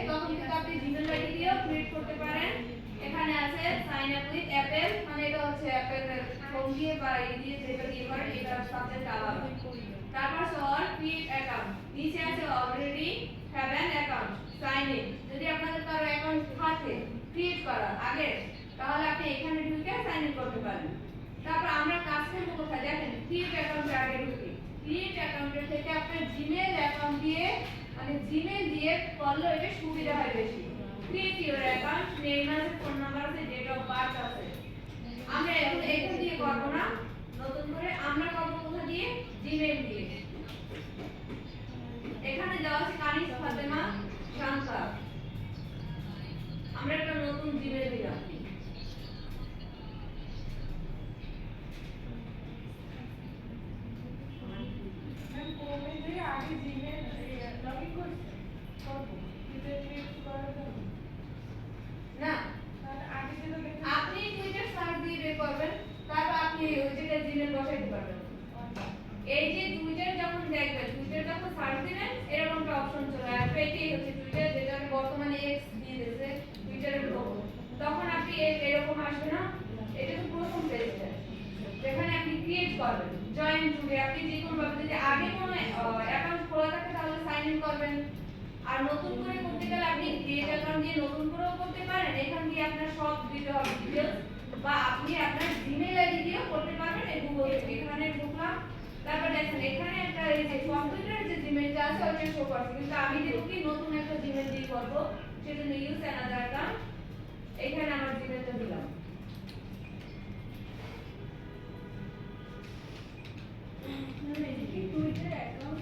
তখন কিন্তু আপনি জিমেল আইডি দিয়েও ক্রিয়েট করতে পারেন। এখানে আছে সাইন আপ উইথ অ্যাপল, মানে এটা হচ্ছে অ্যাপলের ফোন দিয়ে বা এই দিয়ে যেটা দিয়ে করেন, এটা সাবজেক্ট আলাদা। তারপর সর ক্রিয়েট অ্যাকাউন্ট, নিচে আছে already have an account, sign in. যদি আপনাদের কারো অ্যাকাউন্ট থাকে ক্রিয়েট করা আগে, তাহলে আপনি এখানে ঢুকে সাইন ইন করতে পারেন। তারপর আমরা কাজ করব কোথায় দেখেন, ক্রিয়েট অ্যাকাউন্টে আগে ঢুকি। ক্রিয়েট অ্যাকাউন্টের থেকে আপনার জিমেল অ্যাকাউন্ট দিয়ে, মানে জিমেল দিয়ে করলে এটা সুবিধা হয় বেশি। ক্রিয়েট ইওর অ্যাকাউন্ট, নেম আছে, ফোন নাম্বার আছে, ডেট অফ বার্থ আছে। আমরা এখন এখান দিয়ে করব না, নতুন করে আমরা করব কোথা দিয়ে, জিমেল দিয়ে। এখানে দেওয়া আছে কানিজ ফাতেমা শান্তা, আমরা একটা নতুন জিমেল দিলাম। আগে জিমেল লগইন করব না, আগে যেটা আপনি টুইটার সার্চ দিয়ে বের করবেন, তারপর আপনি ওই জায়গায় জিমেল বসাইতে পারবেন। এই যে টুইটার যখন দেখবেন, টুইটার যখন সার্চ দিবেন এরকম একটা অপশন চলে আসবে, এটাই হচ্ছে টুইটার, যেটা বর্তমানে এক্স দিয়ে দিয়েছে টুইটারের লোগো। তখন আপনি এরকম আসবে না, এটা তো প্রথম পেজটা যেখানে আপনি ক্রিয়েট করবেন জয়েন টুডে। আপনি যে কোনো ভাবে যদি আগে কোনো অ্যাকাউন্ট খোলা থাকে তাহলে সাইন ইন করবেন, আর নতুন করে করতে গেলে আপনি ক্রিয়েট অ্যাকাউন্ট দিয়ে নতুন করেও করতে পারেন। এখান দিয়ে আপনার সব দিতে হবে ডিটেইলস, বা আপনি আপনার জিমেল আইডি দিয়েও করতে পারবেন। এই গুগল থেকে এখানে ঢুকলাম, তারপর দেখেন এখানে একটা এই যে কম্পিউটারের যে জিমেলটা আছে ওটা শো করছে, কিন্তু আমি দেব কি নতুন একটা জিমেল দিয়ে করব, সেজন্য ইউজ অ্যানাদার অ্যাকাউন্ট। এখানে আমার জিমেলটা দিলাম। Twitter account